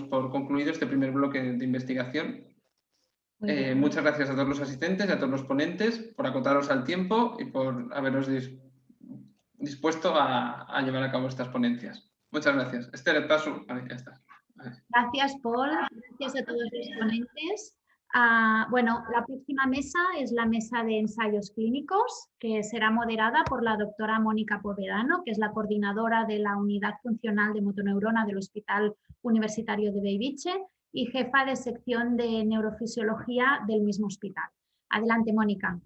por concluido este primer bloque de investigación. Muchas gracias a todos los asistentes y a todos los ponentes por acotaros al tiempo y por haberos dispuesto a llevar a cabo estas ponencias. Muchas gracias. Esther, paso. Vale, ya está. Vale. Gracias, Paul. Gracias a todos los ponentes. Bueno, la próxima mesa es la mesa de ensayos clínicos, que será moderada por la doctora Mónica Povedano, que es la coordinadora de la Unidad Funcional de Motoneurona del Hospital Universitario de Bellvitge y jefa de sección de neurofisiología del mismo hospital. Adelante, Mónica.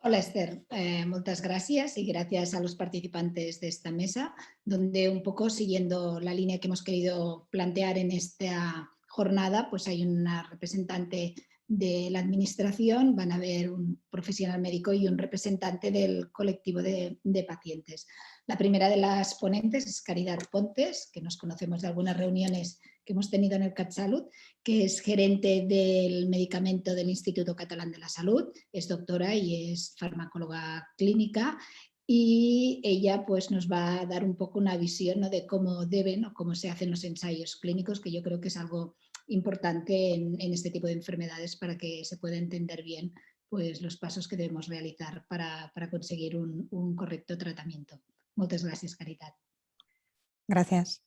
Hola, Esther. Muchas gracias y gracias a los participantes de esta mesa, donde un poco siguiendo la línea que hemos querido plantear en esta jornada, pues hay una representante de la administración, van a haber un profesional médico y un representante del colectivo de pacientes. La primera de las ponentes es Caridad Pontes, que nos conocemos de algunas reuniones que hemos tenido en el CatSalut, que es gerente del medicamento del Instituto Catalán de la Salud, es doctora y es farmacóloga clínica, y ella pues nos va a dar un poco una visión, ¿no?, de cómo deben o cómo se hacen los ensayos clínicos, que yo creo que es algo importante en este tipo de enfermedades para que se pueda entender bien pues, los pasos que debemos realizar para conseguir un correcto tratamiento. Muchas gracias, Caridad. Gracias.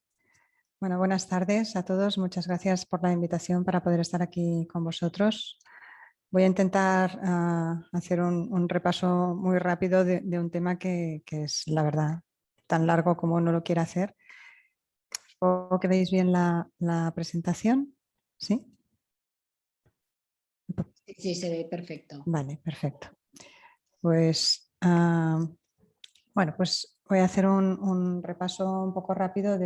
Bueno, buenas tardes a todos. Muchas gracias por la invitación para poder estar aquí con vosotros. Voy a intentar hacer un repaso muy rápido de un tema que es, la verdad, tan largo como uno lo quiere hacer. Supongo que veis bien la presentación. ¿Sí? Sí, se ve perfecto. Vale, perfecto. Pues, bueno, pues voy a hacer un repaso un poco rápido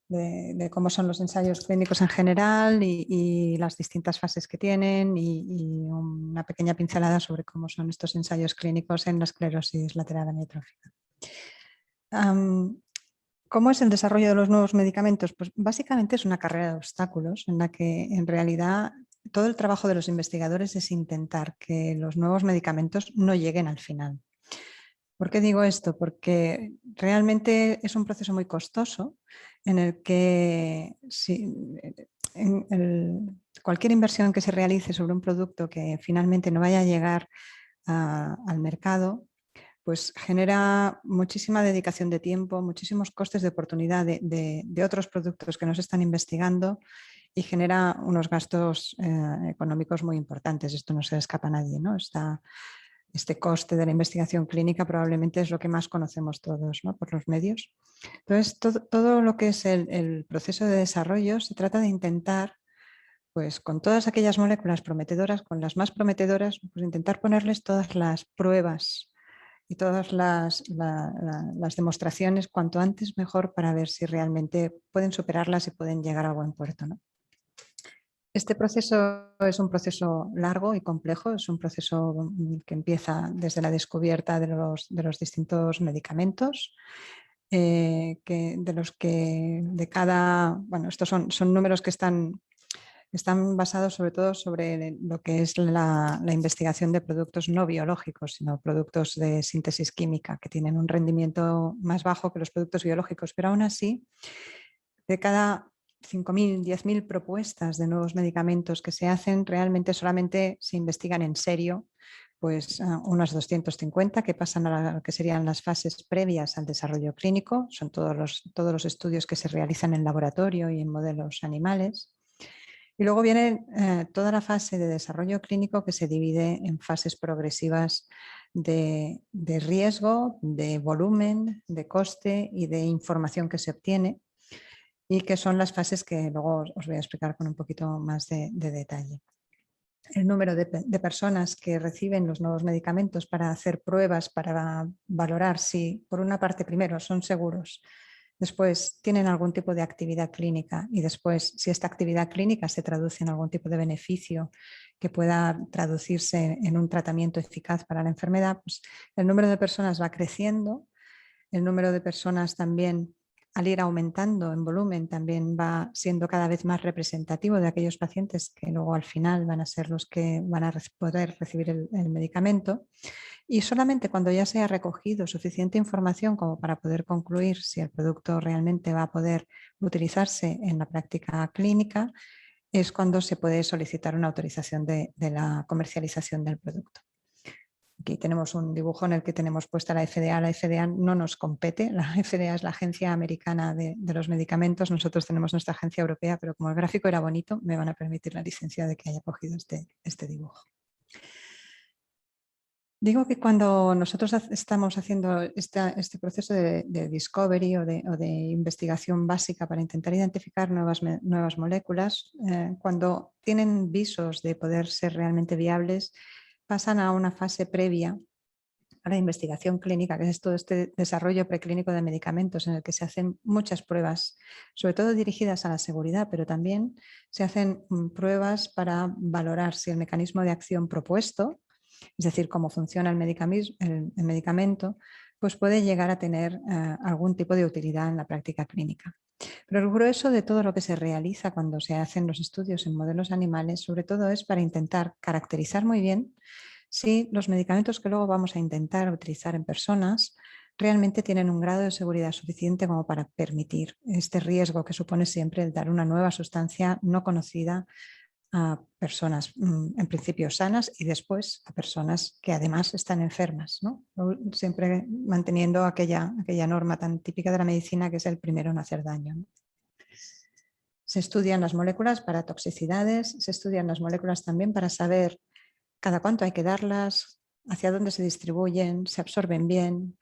de cómo son los ensayos clínicos en general y las distintas fases que tienen y una pequeña pincelada sobre cómo son estos ensayos clínicos en la esclerosis lateral amiotrófica. ¿Cómo es el desarrollo de los nuevos medicamentos? Pues básicamente es una carrera de obstáculos en la que en realidad todo el trabajo de los investigadores es intentar que los nuevos medicamentos no lleguen al final. ¿Por qué digo esto? Porque realmente es un proceso muy costoso en el que cualquier inversión que se realice sobre un producto que finalmente no vaya a llegar al mercado, pues genera muchísima dedicación de tiempo, muchísimos costes de oportunidad de otros productos que nos están investigando y genera unos gastos económicos muy importantes. Esto no se le escapa a nadie, ¿no? Este coste de la investigación clínica probablemente es lo que más conocemos todos, ¿no?, por los medios. Entonces, todo lo que es el proceso de desarrollo se trata de intentar, pues con todas aquellas moléculas prometedoras, con las más prometedoras, pues intentar ponerles todas las pruebas y todas las demostraciones cuanto antes mejor para ver si realmente pueden superarlas y pueden llegar a buen puerto, ¿no? Este proceso es un proceso largo y complejo, es un proceso que empieza desde la descubierta de los distintos medicamentos, bueno, estos son números que están basados sobre todo sobre lo que es la investigación de productos no biológicos, sino productos de síntesis química que tienen un rendimiento más bajo que los productos biológicos, pero aún así, de cada 5.000, 10.000 propuestas de nuevos medicamentos que se hacen, realmente solamente se investigan en serio pues unos 250 que pasan a lo que serían las fases previas al desarrollo clínico, son todos los estudios que se realizan en laboratorio y en modelos animales. Y luego viene toda la fase de desarrollo clínico que se divide en fases progresivas de riesgo, de volumen, de coste y de información que se obtiene, y que son las fases que luego os voy a explicar con un poquito más de detalle. El número de personas que reciben los nuevos medicamentos para hacer pruebas, para valorar si, por una parte, primero son seguros, después tienen algún tipo de actividad clínica y después, si esta actividad clínica se traduce en algún tipo de beneficio que pueda traducirse en un tratamiento eficaz para la enfermedad, pues el número de personas va creciendo, el número de personas también, al ir aumentando en volumen, también va siendo cada vez más representativo de aquellos pacientes que luego al final van a ser los que van a poder recibir el medicamento. Y solamente cuando ya se ha recogido suficiente información como para poder concluir si el producto realmente va a poder utilizarse en la práctica clínica, es cuando se puede solicitar una autorización de la comercialización del producto. Aquí tenemos un dibujo en el que tenemos puesta la FDA. La FDA no nos compete, la FDA es la Agencia Americana de los Medicamentos, nosotros tenemos nuestra agencia europea, pero como el gráfico era bonito, me van a permitir la licencia de que haya cogido este dibujo. Digo que cuando nosotros estamos haciendo este proceso de discovery o de investigación básica para intentar identificar nuevas moléculas, cuando tienen visos de poder ser realmente viables, pasan a una fase previa a la investigación clínica, que es todo este desarrollo preclínico de medicamentos en el que se hacen muchas pruebas, sobre todo dirigidas a la seguridad, pero también se hacen pruebas para valorar si el mecanismo de acción propuesto, es decir, cómo funciona el medicamento, pues puede llegar a tener algún tipo de utilidad en la práctica clínica. Pero el grueso de todo lo que se realiza cuando se hacen los estudios en modelos animales, sobre todo es para intentar caracterizar muy bien si los medicamentos que luego vamos a intentar utilizar en personas realmente tienen un grado de seguridad suficiente como para permitir este riesgo que supone siempre el dar una nueva sustancia no conocida a personas en principio sanas y después a personas que además están enfermas, ¿no? Siempre manteniendo aquella norma tan típica de la medicina que es el primero en hacer daño, ¿no? Se estudian las moléculas para toxicidades, se estudian las moléculas también para saber cada cuánto hay que darlas, hacia dónde se distribuyen, se absorben bien,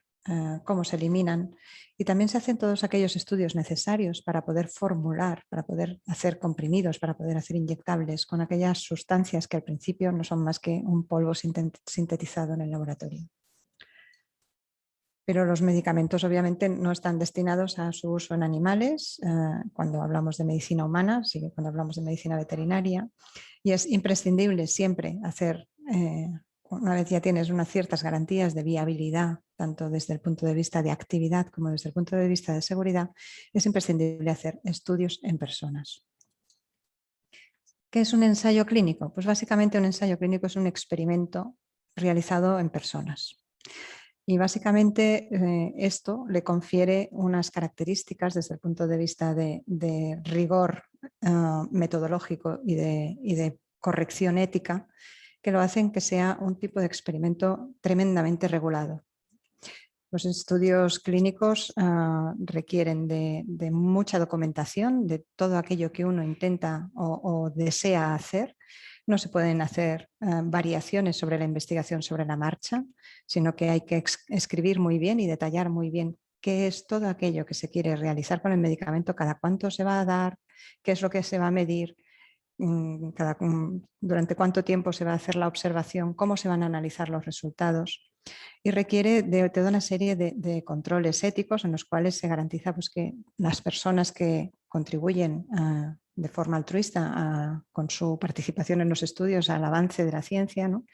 cómo se eliminan. Y también se hacen todos aquellos estudios necesarios para poder formular, para poder hacer comprimidos, para poder hacer inyectables con aquellas sustancias que al principio no son más que un polvo sintetizado en el laboratorio. Pero los medicamentos obviamente no están destinados a su uso en animales cuando hablamos de medicina humana, sí, cuando hablamos de medicina veterinaria. Y es imprescindible siempre hacer, una vez ya tienes unas ciertas garantías de viabilidad, tanto desde el punto de vista de actividad como desde el punto de vista de seguridad, es imprescindible hacer estudios en personas. ¿Qué es un ensayo clínico? Pues básicamente un ensayo clínico es un experimento realizado en personas. Y básicamente esto le confiere unas características desde el punto de vista de rigor metodológico y de corrección ética que lo hacen que sea un tipo de experimento tremendamente regulado. Los estudios clínicos requieren de mucha documentación de todo aquello que uno intenta o desea hacer. No se pueden hacer variaciones sobre la investigación sobre la marcha, sino que hay que escribir muy bien y detallar muy bien qué es todo aquello que se quiere realizar con el medicamento, cada cuánto se va a dar, qué es lo que se va a medir, durante cuánto tiempo se va a hacer la observación, cómo se van a analizar los resultados. Y requiere de toda una serie de controles éticos en los cuales se garantiza pues, que las personas que contribuyen de forma altruista con su participación en los estudios al avance de la ciencia, ¿no?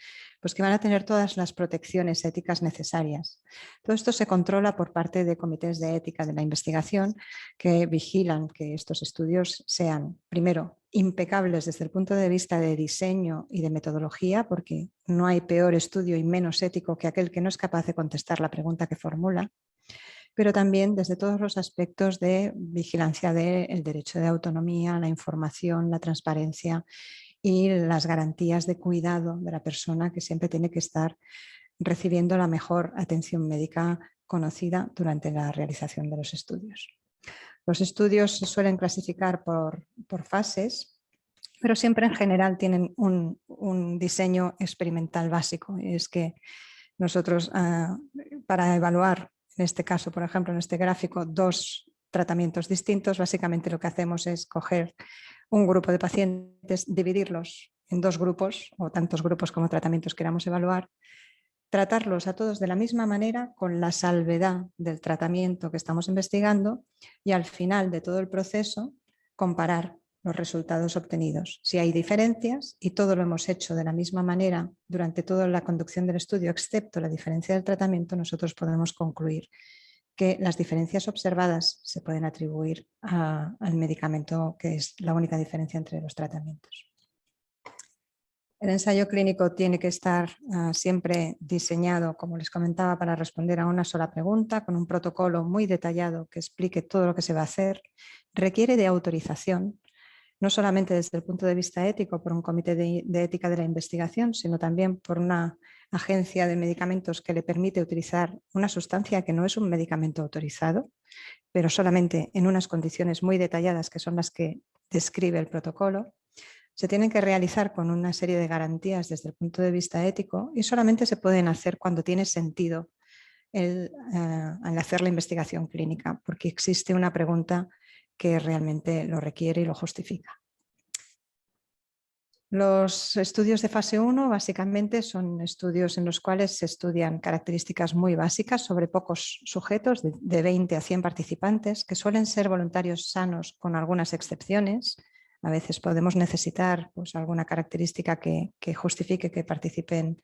Pues que van a tener todas las protecciones éticas necesarias. Todo esto se controla por parte de comités de ética de la investigación que vigilan que estos estudios sean, primero, impecables desde el punto de vista de diseño y de metodología, porque no hay peor estudio y menos ético que aquel que no es capaz de contestar la pregunta que formula, pero también desde todos los aspectos de vigilancia del derecho de autonomía, la información, la transparencia y las garantías de cuidado de la persona que siempre tiene que estar recibiendo la mejor atención médica conocida durante la realización de los estudios. Los estudios se suelen clasificar por fases, pero siempre en general tienen un diseño experimental básico. Es que nosotros para evaluar, en este caso, por ejemplo, en este gráfico, 2 tratamientos distintos, básicamente lo que hacemos es coger un grupo de pacientes, dividirlos en 2 grupos o tantos grupos como tratamientos queramos evaluar, tratarlos a todos de la misma manera con la salvedad del tratamiento que estamos investigando y al final de todo el proceso comparar los resultados obtenidos. Si hay diferencias y todo lo hemos hecho de la misma manera durante toda la conducción del estudio, excepto la diferencia del tratamiento, nosotros podemos concluir que las diferencias observadas se pueden atribuir al medicamento, que es la única diferencia entre los tratamientos. El ensayo clínico tiene que estar siempre diseñado, como les comentaba, para responder a una sola pregunta, con un protocolo muy detallado que explique todo lo que se va a hacer. Requiere de autorización, no solamente desde el punto de vista ético por un comité de ética de la investigación, sino también por una agencia de medicamentos que le permite utilizar una sustancia que no es un medicamento autorizado, pero solamente en unas condiciones muy detalladas que son las que describe el protocolo. Se tienen que realizar con una serie de garantías desde el punto de vista ético y solamente se pueden hacer cuando tiene sentido al hacer la investigación clínica, porque existe una pregunta que realmente lo requiere y lo justifica. Los estudios de fase 1 básicamente son estudios en los cuales se estudian características muy básicas sobre pocos sujetos, de 20 a 100 participantes, que suelen ser voluntarios sanos con algunas excepciones. A veces podemos necesitar pues, alguna característica que justifique que participen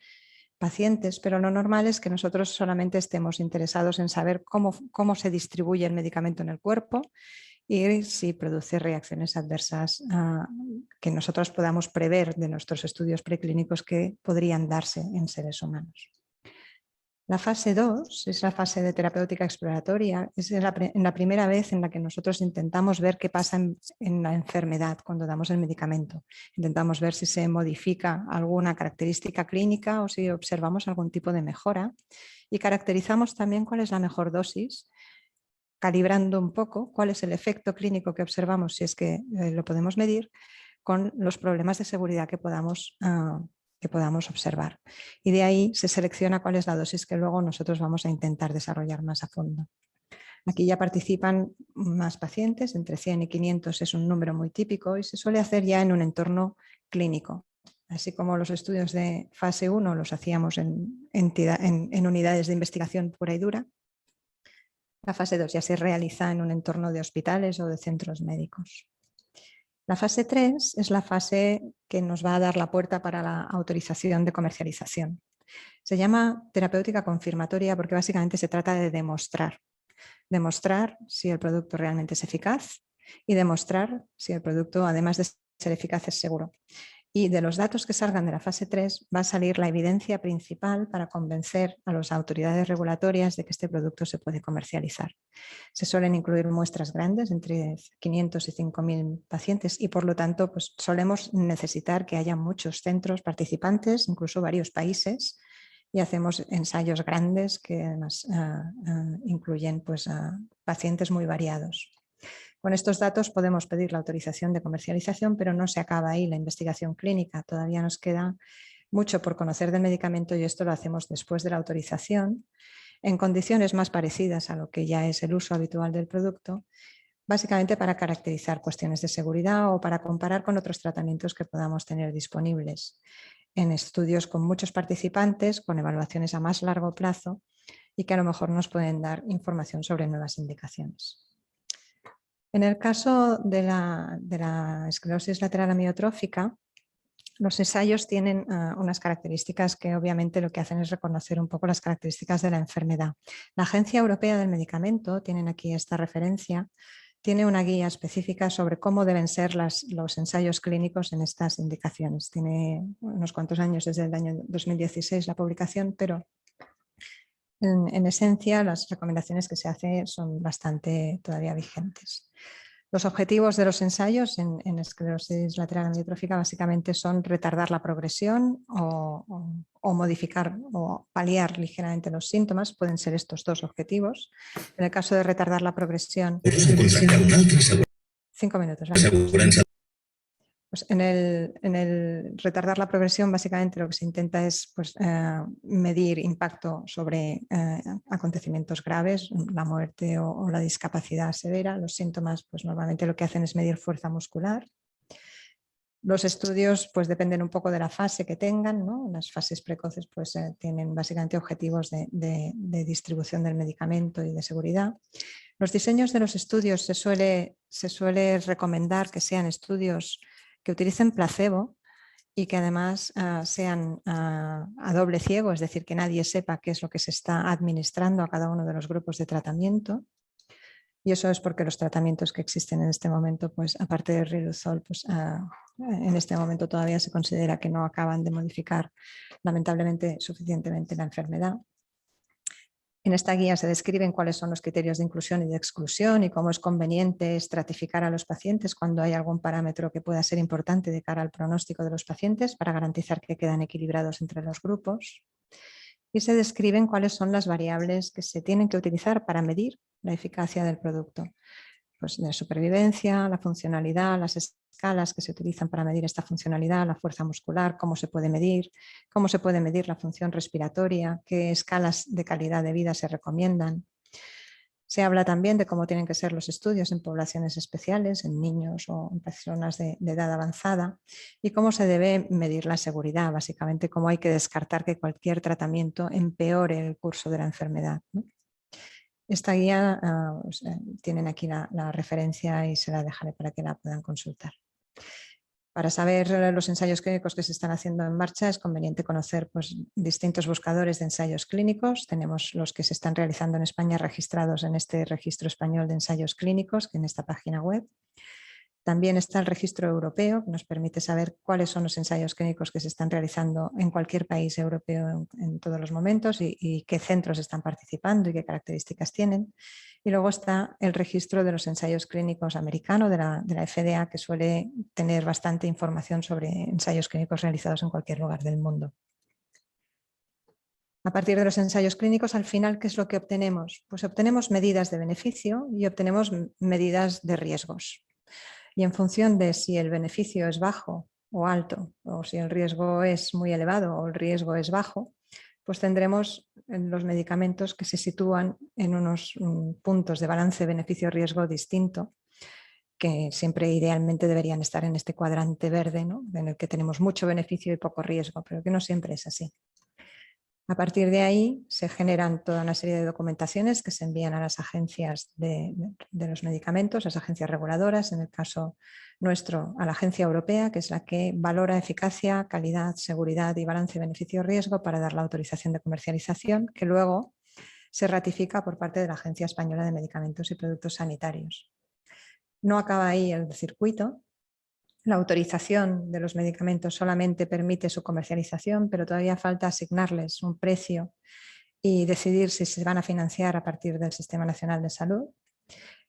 pacientes, pero lo normal es que nosotros solamente estemos interesados en saber cómo se distribuye el medicamento en el cuerpo y si produce reacciones adversas que nosotros podamos prever de nuestros estudios preclínicos que podrían darse en seres humanos. La fase 2 es la fase de terapéutica exploratoria, es en la primera vez en la que nosotros intentamos ver qué pasa en la enfermedad cuando damos el medicamento. Intentamos ver si se modifica alguna característica clínica o si observamos algún tipo de mejora y caracterizamos también cuál es la mejor dosis, calibrando un poco cuál es el efecto clínico que observamos, si es que lo podemos medir, con los problemas de seguridad que podamos observar. Y de ahí se selecciona cuál es la dosis que luego nosotros vamos a intentar desarrollar más a fondo. Aquí ya participan más pacientes, entre 100 y 500 es un número muy típico y se suele hacer ya en un entorno clínico. Así como los estudios de fase 1 los hacíamos en unidades de investigación pura y dura, la fase 2 ya se realiza en un entorno de hospitales o de centros médicos. La fase 3 es la fase que nos va a dar la puerta para la autorización de comercialización. Se llama terapéutica confirmatoria porque básicamente se trata de demostrar si el producto realmente es eficaz y demostrar si el producto, además de ser eficaz, es seguro. Y de los datos que salgan de la fase 3 va a salir la evidencia principal para convencer a las autoridades regulatorias de que este producto se puede comercializar. Se suelen incluir muestras grandes, entre 500 y 5.000 pacientes, y por lo tanto pues, solemos necesitar que haya muchos centros participantes, incluso varios países, y hacemos ensayos grandes que además incluyen pues, pacientes muy variados. Con estos datos podemos pedir la autorización de comercialización, pero no se acaba ahí la investigación clínica. Todavía nos queda mucho por conocer del medicamento y esto lo hacemos después de la autorización, en condiciones más parecidas a lo que ya es el uso habitual del producto, básicamente para caracterizar cuestiones de seguridad o para comparar con otros tratamientos que podamos tener disponibles en estudios con muchos participantes, con evaluaciones a más largo plazo y que a lo mejor nos pueden dar información sobre nuevas indicaciones. En el caso de la esclerosis lateral amiotrófica, los ensayos tienen unas características que obviamente lo que hacen es reconocer un poco las características de la enfermedad. La Agencia Europea del Medicamento, tienen aquí esta referencia, tiene una guía específica sobre cómo deben ser los ensayos clínicos en estas indicaciones. Tiene unos cuantos años, desde el año 2016 la publicación, pero en esencia las recomendaciones que se hacen son bastante todavía vigentes. Los objetivos de los ensayos en esclerosis lateral amiotrófica básicamente son retardar la progresión o modificar o paliar ligeramente los síntomas. Pueden ser estos dos objetivos. En el caso de retardar la progresión... 5 minutos. ¿Vale? Pues en el retardar la progresión básicamente lo que se intenta es pues, medir impacto sobre acontecimientos graves, la muerte o la discapacidad severa. Los síntomas pues, normalmente lo que hacen es medir fuerza muscular. Los estudios pues, dependen un poco de la fase que tengan, ¿no? Las fases precoces pues, tienen básicamente objetivos de distribución del medicamento y de seguridad. Los diseños de los estudios se suele recomendar que sean estudios que utilicen placebo y que además sean a doble ciego, es decir, que nadie sepa qué es lo que se está administrando a cada uno de los grupos de tratamiento. Y eso es porque los tratamientos que existen en este momento, pues aparte del riluzol, pues en este momento todavía se considera que no acaban de modificar lamentablemente suficientemente la enfermedad. En esta guía se describen cuáles son los criterios de inclusión y de exclusión y cómo es conveniente estratificar a los pacientes cuando hay algún parámetro que pueda ser importante de cara al pronóstico de los pacientes para garantizar que quedan equilibrados entre los grupos. Y se describen cuáles son las variables que se tienen que utilizar para medir la eficacia del producto. Pues la supervivencia, la funcionalidad, las escalas que se utilizan para medir esta funcionalidad, la fuerza muscular, cómo se puede medir la función respiratoria, qué escalas de calidad de vida se recomiendan. Se habla también de cómo tienen que ser los estudios en poblaciones especiales, en niños o en personas de edad avanzada, y cómo se debe medir la seguridad, básicamente cómo hay que descartar que cualquier tratamiento empeore el curso de la enfermedad, ¿no? Esta guía tienen aquí la referencia y se la dejaré para que la puedan consultar. Para saber los ensayos clínicos que se están haciendo en marcha es conveniente conocer pues, distintos buscadores de ensayos clínicos. Tenemos los que se están realizando en España registrados en este registro español de ensayos clínicos, que en esta página web. También está el registro europeo, que nos permite saber cuáles son los ensayos clínicos que se están realizando en cualquier país europeo en todos los momentos y qué centros están participando y qué características tienen. Y luego está el registro de los ensayos clínicos americano de la FDA, que suele tener bastante información sobre ensayos clínicos realizados en cualquier lugar del mundo. A partir de los ensayos clínicos, al final, ¿qué es lo que obtenemos? Pues obtenemos medidas de beneficio y obtenemos medidas de riesgos. Y en función de si el beneficio es bajo o alto, o si el riesgo es muy elevado o el riesgo es bajo, pues tendremos los medicamentos que se sitúan en unos puntos de balance beneficio-riesgo distinto, que siempre idealmente deberían estar en este cuadrante verde, ¿no? En el que tenemos mucho beneficio y poco riesgo, pero que no siempre es así. A partir de ahí se generan toda una serie de documentaciones que se envían a las agencias de los medicamentos, las agencias reguladoras, en el caso nuestro a la Agencia Europea, que es la que valora eficacia, calidad, seguridad y balance beneficio-riesgo para dar la autorización de comercialización, que luego se ratifica por parte de la Agencia Española de Medicamentos y Productos Sanitarios. No acaba ahí el circuito. La autorización de los medicamentos solamente permite su comercialización, pero todavía falta asignarles un precio y decidir si se van a financiar a partir del Sistema Nacional de Salud.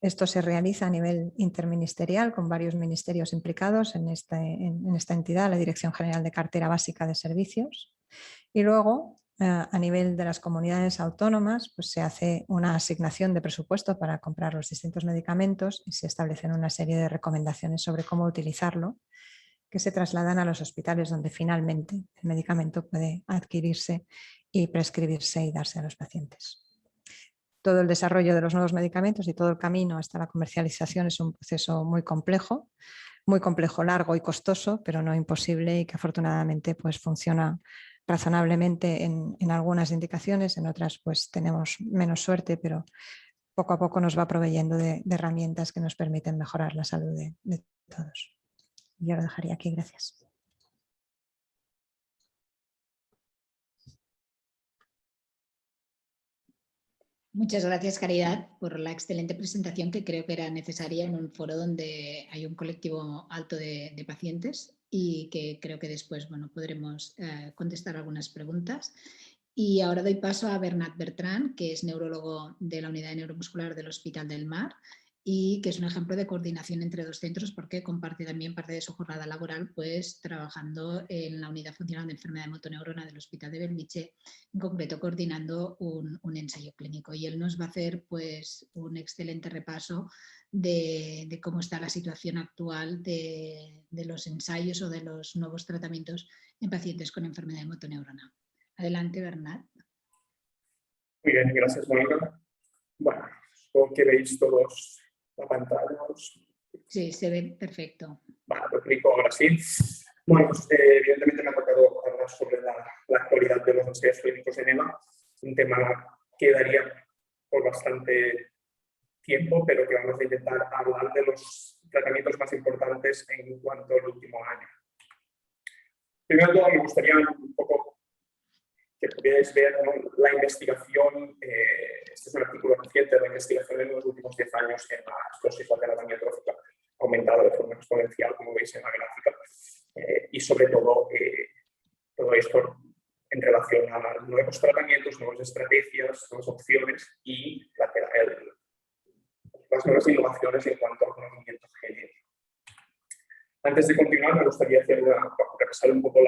Esto se realiza a nivel interministerial con varios ministerios implicados en esta entidad, la Dirección General de Cartera Básica de Servicios. Y luego, a nivel de las comunidades autónomas, pues se hace una asignación de presupuesto para comprar los distintos medicamentos y se establecen una serie de recomendaciones sobre cómo utilizarlo, que se trasladan a los hospitales donde finalmente el medicamento puede adquirirse y prescribirse y darse a los pacientes. Todo el desarrollo de los nuevos medicamentos y todo el camino hasta la comercialización es un proceso muy complejo, largo y costoso, pero no imposible y que afortunadamente pues, funciona razonablemente en algunas indicaciones, en otras pues tenemos menos suerte, pero poco a poco nos va proveyendo de herramientas que nos permiten mejorar la salud de todos. Yo lo dejaría aquí, gracias. Muchas gracias, Caridad, por la excelente presentación que creo que era necesaria en un foro donde hay un colectivo alto de pacientes y que creo que después podremos contestar algunas preguntas. Y ahora doy paso a Bernat Bertran, que es neurólogo de la Unidad Neuromuscular del Hospital del Mar y que es un ejemplo de coordinación entre dos centros porque comparte también parte de su jornada laboral pues trabajando en la Unidad Funcional de Enfermedad de Motoneurona del Hospital de Belviche, en concreto coordinando un ensayo clínico. Y él nos va a hacer pues un excelente repaso de cómo está la situación actual de los ensayos o de los nuevos tratamientos en pacientes con enfermedad de motoneurona. Adelante, Bernat. Muy bien, gracias, Mónica. Bueno, supongo que veis todos la pantalla. Sí, se ve perfecto. Vale, lo explico ahora sí. Bueno, pues, evidentemente me ha tocado hablar sobre la actualidad de los ensayos clínicos en EMA, un tema que daría por bastante tiempo, pero que vamos a intentar hablar de los tratamientos más importantes en cuanto al último año. Primero de todo, me gustaría un poco que podéis ver, ¿no? La investigación, este es un artículo reciente, la investigación en los últimos 10 años en la esclerosis lateral amiotrófica ha aumentado de forma exponencial, como veis en la gráfica, y sobre todo todo esto en relación a nuevos tratamientos, nuevas estrategias, nuevas opciones y las nuevas innovaciones en cuanto al conocimiento genético. Antes de continuar, me gustaría repasar un poco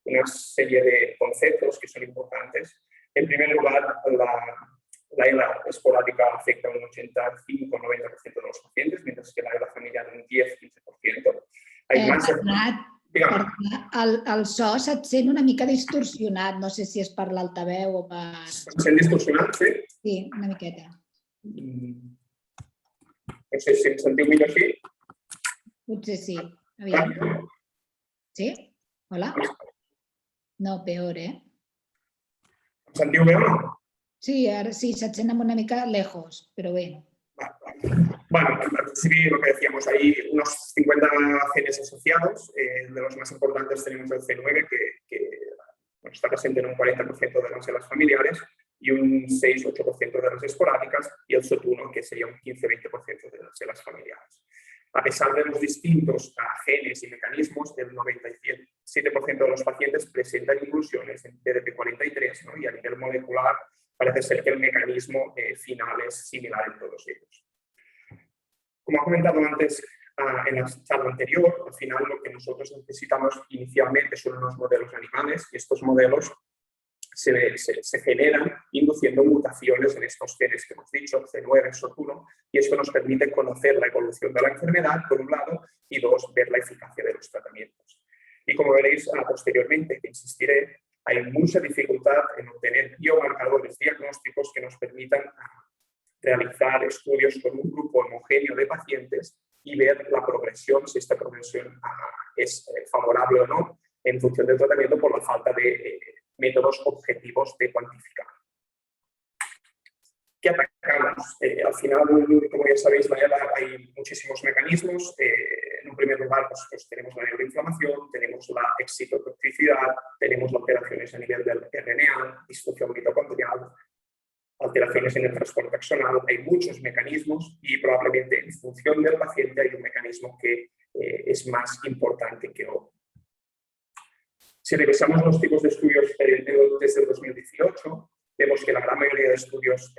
una serie de conceptos que son importantes. En primer lugar, la ELA esporádica afecta a un 85-90% de los pacientes, mientras que la ELA familiar un 10-15%. Hay más... El so se't sent una mica distorsionat, no sé si és per l'altaveu o per... Se't sent distorsionat, sí? Sí, una miqueta. No sé si em sentiu millor així. Potser sí. Aviam. Sí? Hola? No, peor, ¿eh? Em sentiu bé o no? Sí, ara sí, se't sent una mica lejos, però bé. Bueno, al principio lo que decíamos, hay unos 50 genes asociados, de los más importantes tenemos el C9, que está presente en un 40% de las células familiares, y un 6-8% de las esporádicas, y el SOT1, que sería un 15-20% de las células familiares. A pesar de los distintos genes y mecanismos, el 97% de los pacientes presentan inclusiones en TDP43, ¿no? Y a nivel molecular parece ser que el mecanismo final es similar en todos ellos. Como ha comentado antes en la charla anterior, al final lo que nosotros necesitamos inicialmente son unos modelos animales, y estos modelos se generan induciendo mutaciones en estos genes que hemos dicho, C9, SOT1, y esto nos permite conocer la evolución de la enfermedad, por un lado, y dos, ver la eficacia de los tratamientos. Y como veréis posteriormente, que insistiré, hay mucha dificultad en obtener biomarcadores diagnósticos que nos permitan realizar estudios con un grupo homogéneo de pacientes y ver la progresión, si esta progresión es favorable o no, en función del tratamiento por la falta de métodos objetivos de cuantificar. ¿Qué atacamos? Al final, como ya sabéis, hay muchísimos mecanismos. En un primer lugar, pues tenemos la neuroinflamación, tenemos la excitotoxicidad, tenemos alteraciones a nivel del RNA, disfunción mitocondrial, alteraciones en el transporte axonal. Hay muchos mecanismos y probablemente en función del paciente hay un mecanismo que es más importante que otro. Si revisamos los tipos de estudios desde el 2018, vemos que la gran mayoría de estudios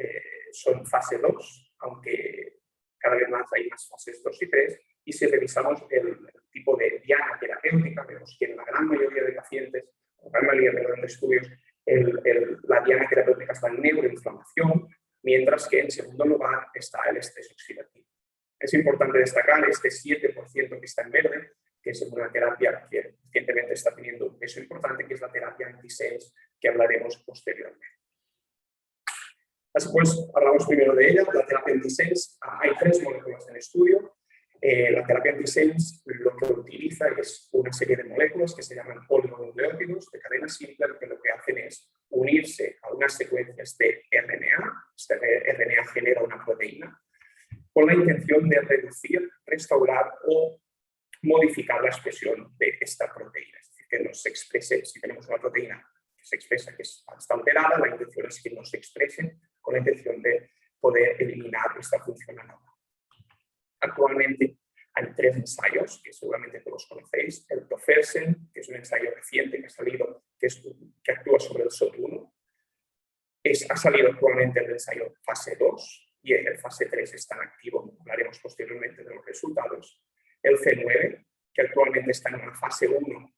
son fase 2, aunque cada vez más hay más fases 2 y 3. Y si revisamos el tipo de diana terapéutica, vemos que en la gran mayoría de pacientes, la gran mayoría de estudios, la diana terapéutica es la neuroinflamación, mientras que en segundo lugar está el estrés oxidativo. Es importante destacar este 7% que está en verde, que es una terapia que recientemente está teniendo un peso importante, que es la terapia antisense, que hablaremos posteriormente. Así pues, hablamos primero de ella, la terapia antisense. Hay 3 moléculas en estudio. La terapia antisense lo que utiliza es una serie de moléculas que se llaman oligonucleótidos de cadena simple, que lo que hacen es unirse a unas secuencias de RNA. Este RNA genera una proteína con la intención de reducir, restaurar o modificar la expresión de esta proteína. Es decir, que no se exprese, si tenemos una proteína que se expresa que está alterada, la intención es que no se exprese con la intención de poder eliminar esta función anormal. Actualmente hay 3 ensayos que seguramente todos conocéis. El Tofersen, que es un ensayo reciente que ha salido, que actúa sobre el SOT1. Ha salido actualmente el ensayo fase 2 y el fase 3 está en activo. Hablaremos posteriormente de los resultados. El C9, que actualmente está en una fase 1,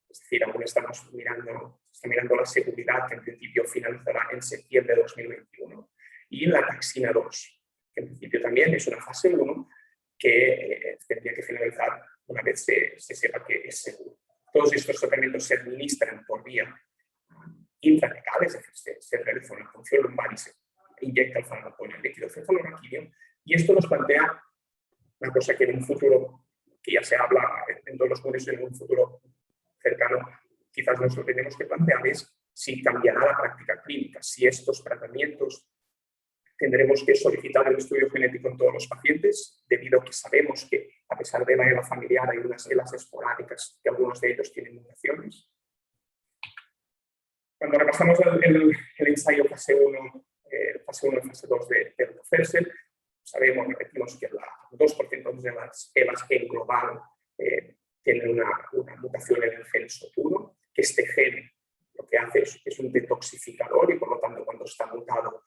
es decir, aún estamos mirando la seguridad, que en principio finalizará en septiembre de 2021. Y la Taxina 2, que en principio también es una fase 1, que tendría que finalizar una vez se sepa que es seguro. Todos estos tratamientos se administran por vía intratecal, es decir, se realiza una punción lumbar y se inyecta el fármaco en el líquido cefalorraquídeo, y esto nos plantea una cosa que en un futuro, que ya se habla en todos los congresos, en un futuro cercano, quizás nos lo tenemos que plantear, es si cambiará la práctica clínica, si estos tratamientos tendremos que solicitar el estudio genético en todos los pacientes, debido a que sabemos que, a pesar de la ELA familiar, hay unas ELAs esporádicas que algunos de ellos tienen mutaciones. Cuando repasamos el ensayo fase 1 y fase 2 de Fercel, sabemos, repetimos, que el 2% de las EVAs en global tienen una mutación en el gen SOT1, que este gen lo que hace es un detoxificador y por lo tanto cuando está mutado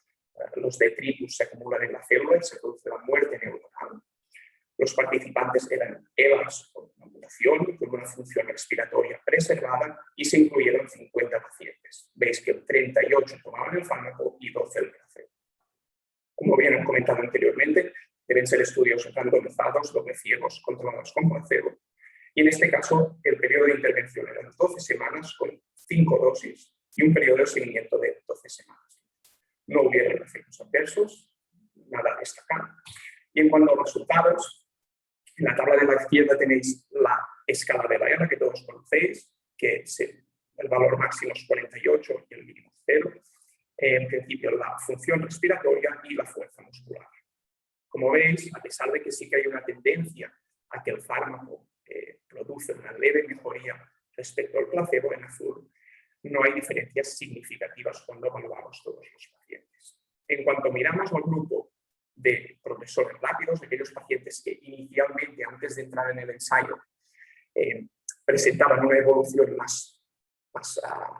los detritus se acumulan en la célula y se produce la muerte neuronal. Los participantes eran EVAs con una mutación, con una función respiratoria preservada y se incluyeron 50 pacientes. Veis que 38 tomaban el fármaco y 12 el placebo. Como bien han comentado anteriormente, deben ser estudios randomizados, doble ciegos, controlados con placebo. Y en este caso, el periodo de intervención eran 12 semanas con 5 dosis y un periodo de seguimiento de 12 semanas. No hubieron efectos adversos, nada a destacar. Y en cuanto a los resultados, en la tabla de la izquierda tenéis la escala de Baena, que todos conocéis, que el valor máximo es 48 y el mínimo 0. En principio, la función respiratoria y la fuerza muscular. Como veis, a pesar de que sí que hay una tendencia a que el fármaco produce una leve mejoría respecto al placebo en azul, no hay diferencias significativas cuando evaluamos todos los pacientes. En cuanto miramos al grupo de progresores rápidos, aquellos pacientes que inicialmente, antes de entrar en el ensayo, presentaban una evolución más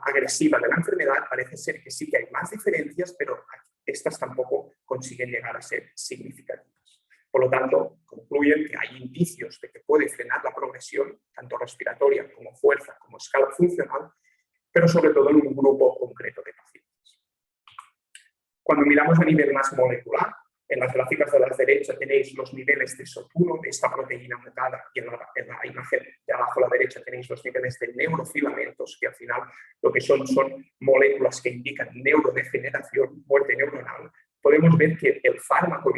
agresiva de la enfermedad, parece ser que sí que hay más diferencias, pero estas tampoco consiguen llegar a ser significativas. Por lo tanto, concluyen que hay indicios de que puede frenar la progresión, tanto respiratoria como fuerza, como escala funcional, pero sobre todo en un grupo concreto de pacientes. Cuando miramos a nivel más molecular, en las gráficas de la derecha tenéis los niveles de SOT1, de esta proteína mutada, y en la imagen de abajo a la derecha tenéis los niveles de neurofilamentos, que al final lo que son moléculas que indican neurodegeneración, muerte neuronal. Podemos ver que el fármaco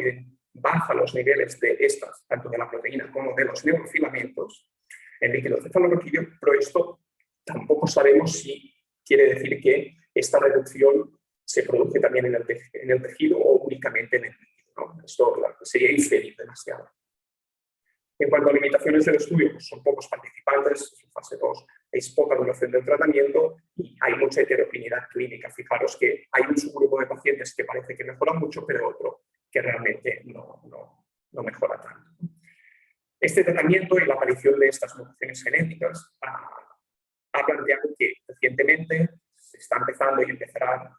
baja los niveles de estas, tanto de la proteína como de los neurofilamentos, en líquido cefalorraquídeo, pero esto tampoco sabemos si quiere decir que esta reducción se produce también en el tejido o únicamente en el tejido, ¿no? Esto sería inferir demasiado. En cuanto a limitaciones del estudio, pues son pocos participantes, en fase 2 hay poca duración del tratamiento y hay mucha heterogeneidad clínica. Fijaros que hay un subgrupo de pacientes que parece que mejora mucho, pero otro que realmente no mejora tanto. Este tratamiento y la aparición de estas mutaciones genéticas ha planteado que recientemente se está empezando y empezará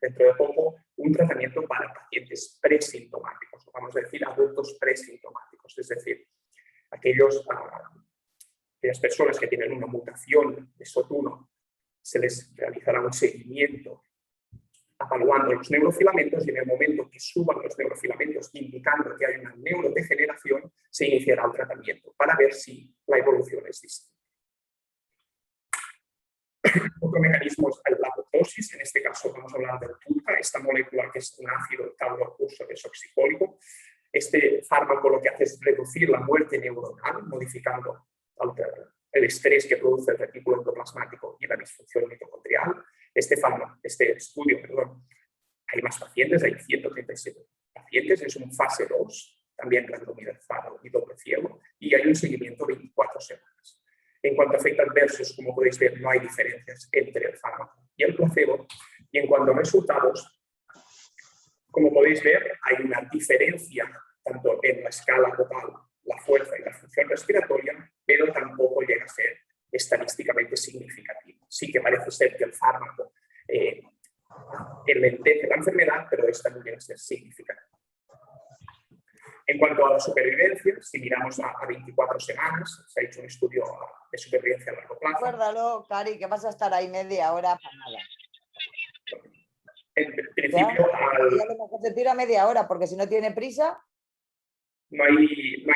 dentro de poco un tratamiento para pacientes presintomáticos, vamos a decir adultos presintomáticos, es decir, aquellas personas que tienen una mutación de SOT1, se les realizará un seguimiento evaluando los neurofilamentos y en el momento que suban los neurofilamentos indicando que hay una neurodegeneración, se iniciará el tratamiento para ver si la evolución es distinta. Otro mecanismo es la apoptosis, en este caso vamos a hablar del TULCA, esta molécula que es un ácido taurocurso desoxicólico. Este fármaco lo que hace es reducir la muerte neuronal, modificando el estrés que produce el retículo endoplasmático y la disfunción mitocondrial. Este estudio, hay más pacientes, hay 137 pacientes, es un fase 2, también randomizado y doble ciego, y hay un seguimiento de 24 semanas. En cuanto a efectos adversos, como podéis ver, no hay diferencias entre el fármaco y el placebo. Y en cuanto a resultados, como podéis ver, hay una diferencia tanto en la escala total, la fuerza y la función respiratoria, pero tampoco llega a ser estadísticamente significativo. Sí que parece ser que el fármaco enlentece la enfermedad, pero esta no llega a ser significativa. En cuanto a la supervivencia, si miramos a 24 semanas, se ha hecho un estudio de supervivencia a largo plazo. Recuérdalo, Cari, que vas a estar ahí media hora para nada. En principio, ya lo mejor se tira media hora, porque si no tiene prisa. No hay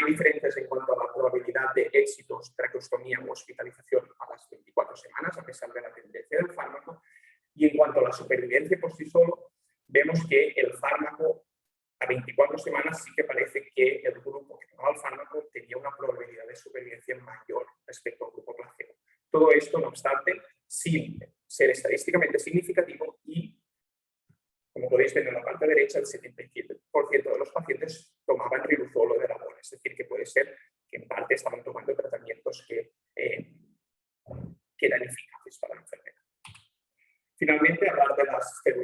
diferencias en cuanto a la probabilidad de éxitos, traqueostomía o hospitalización a las 24 semanas, a pesar de la tendencia del fármaco. Y en cuanto a la supervivencia por sí solo, vemos que el fármaco a 24 semanas sí que parece que el grupo que tomaba el fármaco tenía una probabilidad de supervivencia mayor respecto al grupo placebo. Todo esto, no obstante, sin ser estadísticamente significativo y, como podéis ver en la parte derecha, el 77% de los pacientes tomaban riluzol o edaravone, es decir, que puede ser que en parte estaban tomando tratamientos que eran eficaces para la enfermedad. Finalmente,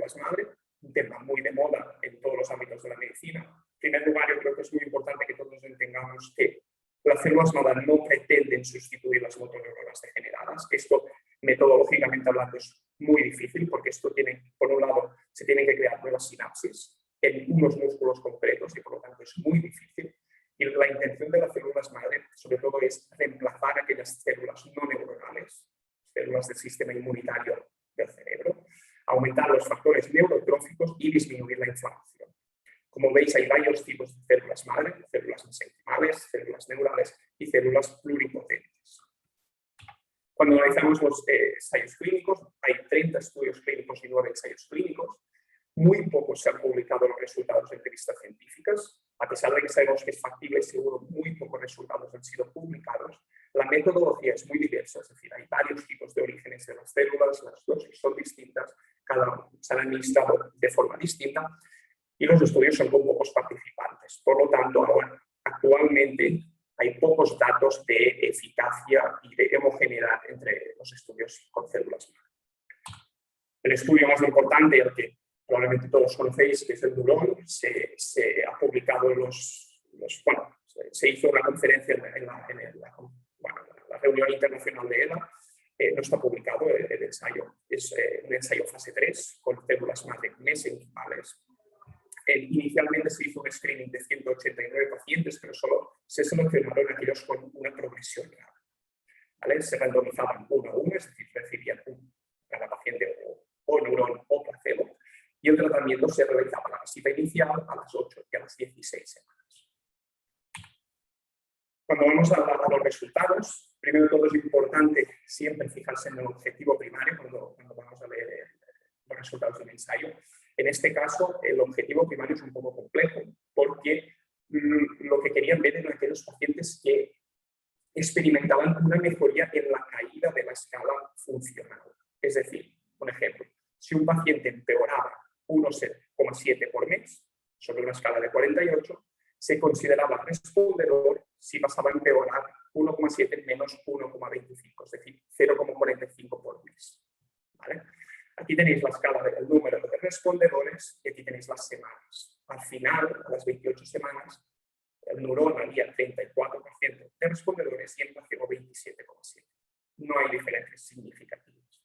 células madre, un tema muy de moda en todos los ámbitos de la medicina. En primer lugar, yo creo que es muy importante que todos entendamos que las células madre no pretenden sustituir las motoneuronas degeneradas. Esto, metodológicamente hablando, es muy difícil porque esto tiene, por un lado, se tienen que crear nuevas sinapsis en unos músculos concretos y por lo tanto es muy difícil. Y la intención de las células madre, sobre todo, es reemplazar aquellas células no neuronales, células del sistema inmunitario del cerebro, aumentar los factores neurotróficos y disminuir la inflamación. Como veis, hay varios tipos de células madre, células mesenquimales, células neurales y células pluripotentes. Cuando analizamos los ensayos clínicos, hay 30 estudios clínicos y 9 ensayos clínicos. Muy pocos se han publicado los resultados en revistas científicas. A pesar de que sabemos que es factible y seguro, muy pocos resultados han sido publicados. La metodología es muy diversa, es decir, hay varios tipos de orígenes de las células, las dosis son distintas, cada uno se han administrado de forma distinta y los estudios son con pocos participantes. Por lo tanto, ahora, actualmente hay pocos datos de eficacia y de homogeneidad entre los estudios con células madre. El estudio más importante, el que probablemente todos conocéis, que es el Durón, se ha publicado en se hizo una conferencia en la reunión internacional de ELA, no está publicado el ensayo, es un ensayo fase 3 con células madre mesenquimales. Inicialmente se hizo un screening de 189 pacientes, pero solo se seleccionaron aquellos con una progresión grave. ¿Vale? Se randomizaban 1 a 1, es decir, recibían cada paciente o neurón o placebo, y el tratamiento se realizaba a la visita inicial a las 8 y a las 16 semanas. Cuando vamos a los resultados, primero de todo es importante siempre fijarse en el objetivo primario cuando vamos a leer los resultados del ensayo. En este caso, el objetivo primario es un poco complejo porque lo que querían ver eran aquellos pacientes que experimentaban una mejoría en la caída de la escala funcional. Es decir, un ejemplo, si un paciente empeoraba 1,7 por mes sobre una escala de 48, se consideraba respondedor si pasaba a empeorar 1,7 menos 1,25, es decir, 0,45 por mes. ¿Vale? Aquí tenéis la escala del número de respondedores y aquí tenéis las semanas. Al final, a las 28 semanas, el neurón había 34% de respondedores y el placebo 27,7%. No hay diferencias significativas.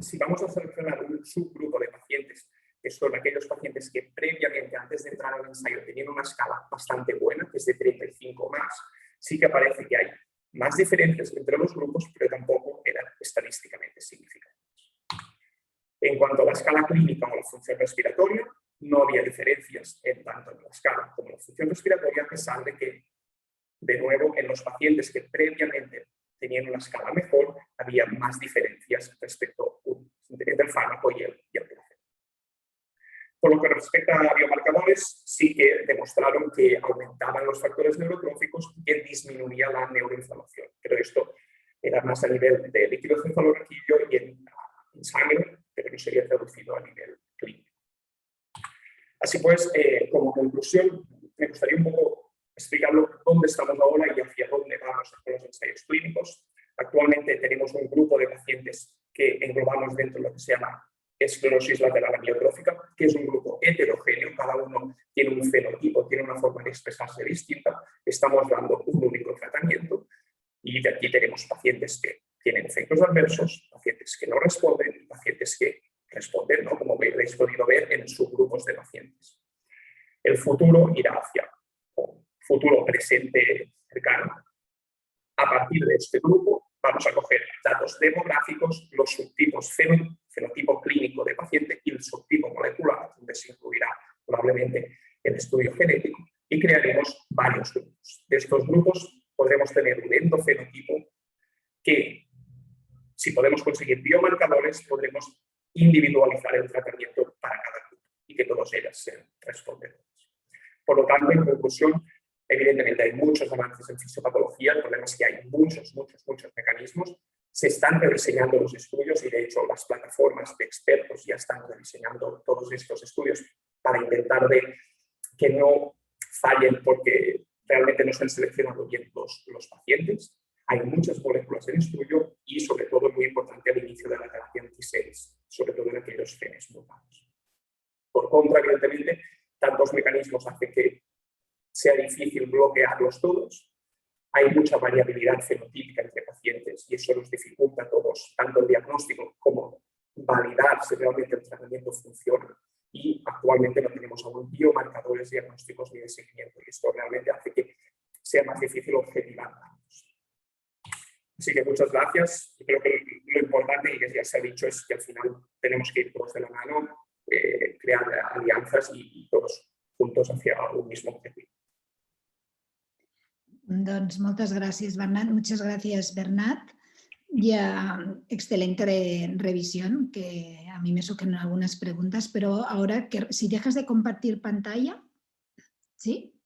Si vamos a seleccionar un subgrupo de pacientes, que son aquellos pacientes que previamente, antes de entrar al ensayo, tenían una escala bastante buena, que es de 35 más, sí que aparece que hay más diferencias entre los grupos, pero tampoco eran estadísticamente significativas. En cuanto a la escala clínica o la función respiratoria, no había diferencias tanto en la escala como en la función respiratoria, a pesar de que, de nuevo, en los pacientes que previamente tenían una escala mejor, había más diferencias respecto entre el fármaco y el placebo. Por lo que respecta a biomarcadores, sí que demostraron que aumentaban los factores neurotróficos y que disminuía la neuroinflamación. Pero esto era más a nivel de líquido cefalorraquídeo y en sangre, pero no sería traducido a nivel clínico. Así pues, como conclusión, me gustaría un poco explicarlo dónde estamos ahora y hacia dónde vamos con los ensayos clínicos. Actualmente tenemos un grupo de pacientes que englobamos dentro de lo que se llama esclerosis lateral amiotrófica, que es un grupo heterogéneo, cada uno tiene un fenotipo, tiene una forma de expresarse distinta. Estamos dando un único tratamiento y de aquí tenemos pacientes que tienen efectos adversos, pacientes que no responden y pacientes que responden, ¿no? Como habéis podido ver en subgrupos de pacientes. El futuro irá hacia un futuro presente cercano. A partir de este grupo vamos a coger datos demográficos, los subtipos fenotipo clínico de paciente y el subtipo molecular, donde se incluirá probablemente el estudio genético, y crearemos varios grupos. De estos grupos podremos tener un endofenotipo que, si podemos conseguir biomarcadores, podremos individualizar el tratamiento para cada grupo y que todos ellos sean respondedores. Por lo tanto, en conclusión, evidentemente hay muchos avances en fisiopatología, el problema es que hay muchos mecanismos. Se están rediseñando los estudios y, de hecho, las plataformas de expertos ya están rediseñando todos estos estudios para intentar ver que no fallen porque realmente no se han seleccionado bien los pacientes. Hay muchas moléculas en estudio y, sobre todo, muy importante al inicio de la terapia anti-6, sobre todo en aquellos genes mutados. Por contra, evidentemente, tantos mecanismos hacen que sea difícil bloquearlos todos. Hay mucha variabilidad fenotípica entre pacientes y eso nos dificulta a todos, tanto el diagnóstico como validar si realmente el tratamiento funciona. Y actualmente no tenemos aún biomarcadores diagnósticos ni de seguimiento y esto realmente hace que sea más difícil objetivar datos. Así que muchas gracias. Creo que lo importante, y que ya se ha dicho, es que al final tenemos que ir todos de la mano, crear alianzas y todos juntos hacia un mismo objetivo. Doncs moltes gràcies, Bernat. Muchas gracias, Bernat. Ya excelente revisión, que a mí me surgen algunas preguntas, pero ahora, si dejas de compartir pantalla, ¿sí?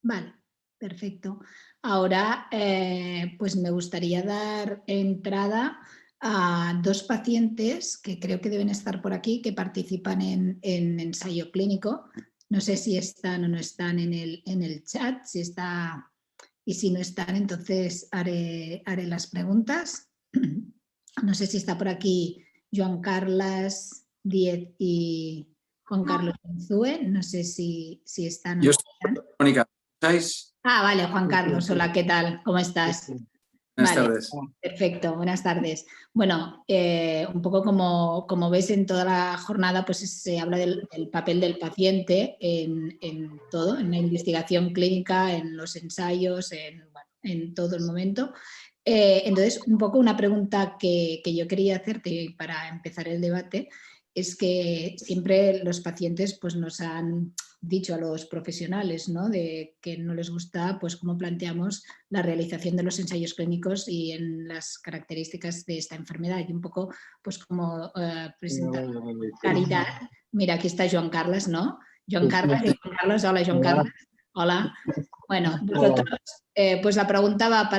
Vale, perfecto. Ahora, pues me gustaría dar entrada a dos pacientes que creo que deben estar por aquí, que participan en ensayo clínico. No sé si están o no están en el chat, si está, y si no están, entonces haré las preguntas. No sé si está por aquí Joan Carles Díez y Juan Carlos Unzue. No sé si están o no están. Mónica, ¿estáis? Ah, vale, Juan Carlos. Hola, ¿qué tal? ¿Cómo estás? Buenas Vale, tardes. perfecto, buenas tardes. Bueno, un poco como ves en toda la jornada, pues se habla del papel del paciente en todo, en la investigación clínica, en los ensayos, en todo el momento. Entonces, un poco una pregunta que yo quería hacerte para empezar el debate es que siempre los pacientes pues, nos han dicho a los profesionales, ¿no? De que no les gusta pues, cómo planteamos la realización de los ensayos clínicos y en las características de esta enfermedad. Y un poco pues, como presentar claridad. Mira, aquí está Joan Carles, ¿no? Joan Carles, hola Joan Carles. Hola. Bueno, vosotros, pues la pregunta va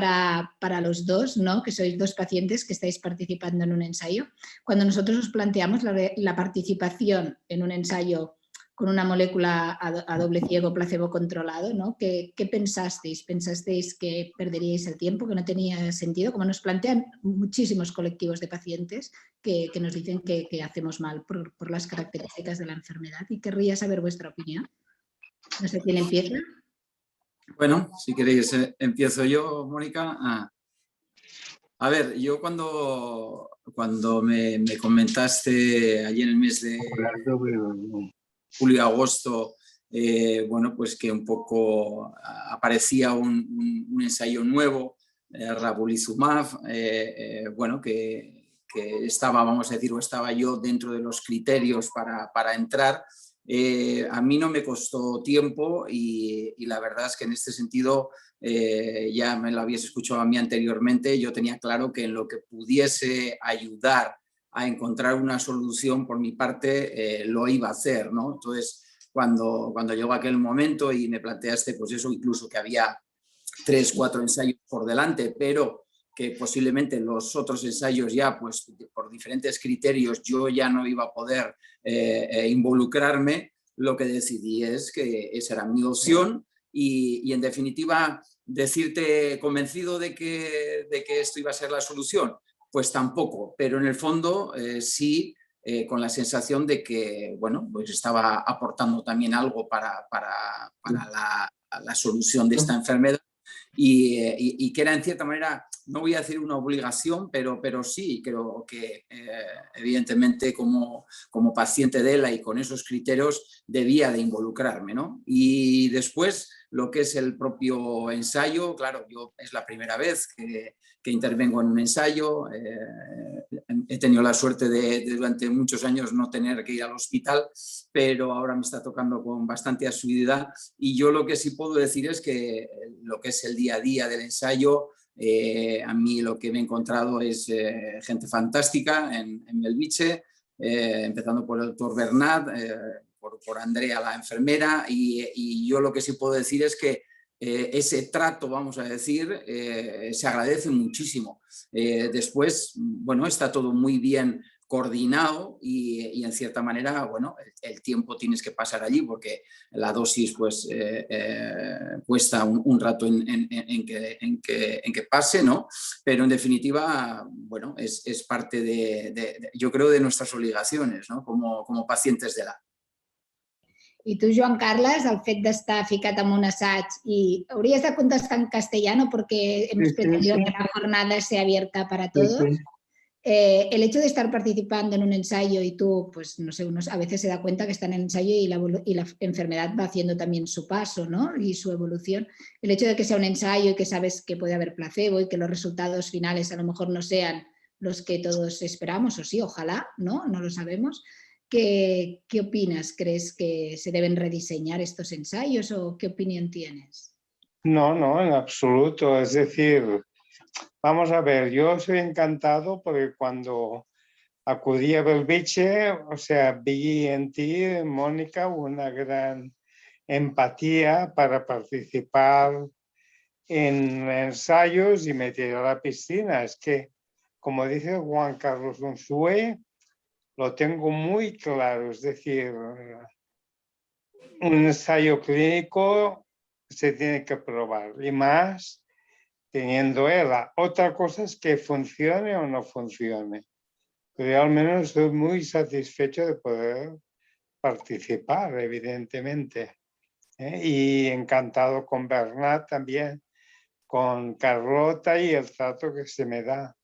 para los dos, ¿no? Que sois dos pacientes que estáis participando en un ensayo. Cuando nosotros os planteamos la participación en un ensayo con una molécula a doble ciego placebo controlado, ¿no? ¿Qué pensasteis? ¿Pensasteis que perderíais el tiempo, que no tenía sentido? Como nos plantean muchísimos colectivos de pacientes que nos dicen que hacemos mal por las características de la enfermedad. Y querría saber vuestra opinión. No sé quién empieza. Bueno, si queréis empiezo yo, Mónica. A ver, yo cuando me comentaste allí en el mes de julio-agosto, bueno, pues que un poco aparecía un ensayo nuevo, Ravulizumab, bueno, que estaba, vamos a decir, o estaba yo dentro de los criterios para entrar. A mí no me costó tiempo y la verdad es que en este sentido ya me lo habías escuchado a mí anteriormente, yo tenía claro que en lo que pudiese ayudar a encontrar una solución por mi parte lo iba a hacer, ¿no? Entonces, cuando llegó aquel momento y me planteaste, pues eso, incluso que había 3, 4 ensayos por delante, pero que posiblemente los otros ensayos ya, pues por diferentes criterios, yo ya no iba a poder involucrarme, lo que decidí es que esa era mi opción y en definitiva, decirte convencido de que esto iba a ser la solución, pues tampoco, pero en el fondo sí, con la sensación de que, bueno, pues estaba aportando también algo para la solución de esta enfermedad. Y que era en cierta manera, no voy a decir una obligación, pero sí, creo que evidentemente como paciente de ELA y con esos criterios debía de involucrarme, ¿no? Y después lo que es el propio ensayo, claro, yo es la primera vez que intervengo en un ensayo, he tenido la suerte de durante muchos años no tener que ir al hospital, pero ahora me está tocando con bastante asiduidad y yo lo que sí puedo decir es que lo que es el día a día del ensayo, a mí lo que me he encontrado es gente fantástica en Belviche, empezando por el doctor Bernat, por Andrea, la enfermera, y yo lo que sí puedo decir es que ese trato, vamos a decir, se agradece muchísimo. Después, bueno, está todo muy bien coordinado y en cierta manera, bueno, el tiempo tienes que pasar allí porque la dosis pues cuesta un rato en que pase, ¿no? Pero en definitiva, bueno, es parte yo creo, de nuestras obligaciones, ¿no? Como pacientes de la. I tu, Joan Carles, el fet d'estar ficat en un assaig i hauries de contestar en castellano porque hemos pretendido que la jornada sea abierta para todos. El hecho de estar participando en un ensayo y tú, pues no sé, uno a veces se da cuenta que está en el ensayo y la enfermedad va haciendo también su paso, ¿no? Y su evolución. El hecho de que sea un ensayo y que sabes que puede haber placebo y que los resultados finales a lo mejor no sean los que todos esperamos, o sí, ojalá, ¿no? No lo sabemos. ¿Qué opinas? ¿Crees que se deben rediseñar estos ensayos o qué opinión tienes? No, no, en absoluto. Es decir, vamos a ver, yo soy encantado porque cuando acudí a Belviche, o sea, vi en ti, Mónica, una gran empatía para participar en ensayos y me tiré a la piscina. Es que, como dice Juan Carlos Unzué, lo tengo muy claro. Es decir, un ensayo clínico se tiene que probar y más teniendo ELA. Otra cosa es que funcione o no funcione. Pero yo al menos estoy muy satisfecho de poder participar, evidentemente. Y encantado con Bernat también, con Carlota y el trato que se me da.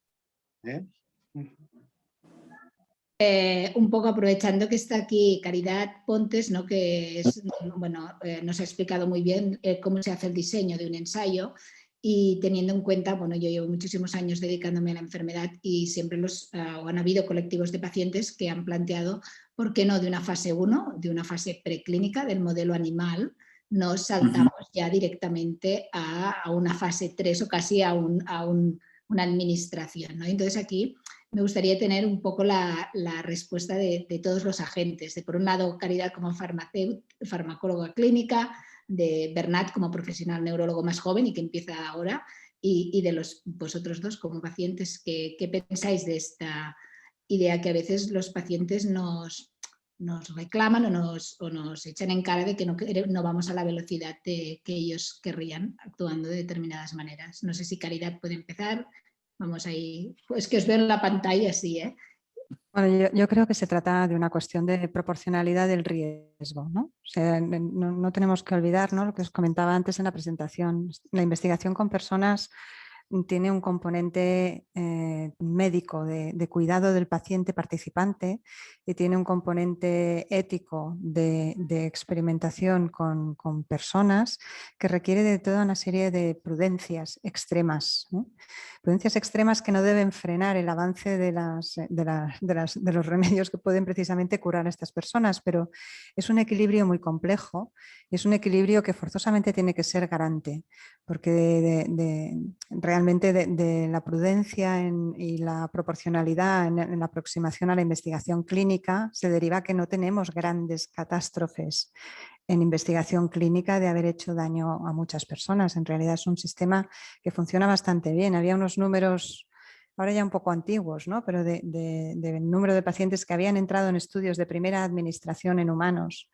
Un poco aprovechando que está aquí Caridad Pontes, ¿no? Que es, bueno, nos ha explicado muy bien cómo se hace el diseño de un ensayo y teniendo en cuenta, bueno, yo llevo muchísimos años dedicándome a la enfermedad y siempre han habido colectivos de pacientes que han planteado, ¿por qué no de una fase 1, de una fase preclínica del modelo animal, nos saltamos ya directamente a una fase 3 o casi a una administración, ¿no? Entonces aquí me gustaría tener un poco la respuesta de todos los agentes. De por un lado, Caridad como farmacóloga clínica, de Bernat como profesional neurólogo más joven y que empieza ahora, y de vosotros dos como pacientes. ¿Qué pensáis de esta idea que a veces los pacientes nos reclaman o nos echan en cara de que no vamos a la velocidad que ellos querrían actuando de determinadas maneras? No sé si Caridad puede empezar. Vamos ahí, pues que os veo en la pantalla así, ¿eh? Bueno, yo creo que se trata de una cuestión de proporcionalidad del riesgo, ¿no? O sea, no tenemos que olvidar, ¿no?, lo que os comentaba antes en la presentación. La investigación con personas tiene un componente médico de cuidado del paciente participante y tiene un componente ético de experimentación con personas que requiere de toda una serie de prudencias extremas, ¿no? Prudencias extremas que no deben frenar el avance de los remedios que pueden precisamente curar a estas personas, pero es un equilibrio muy complejo y es un equilibrio que forzosamente tiene que ser garante, porque realmente de la prudencia y la proporcionalidad en la aproximación a la investigación clínica se deriva que no tenemos grandes catástrofes en investigación clínica de haber hecho daño a muchas personas. En realidad es un sistema que funciona bastante bien. Había unos números ahora ya un poco antiguos, ¿no?, pero de número de pacientes que habían entrado en estudios de primera administración en humanos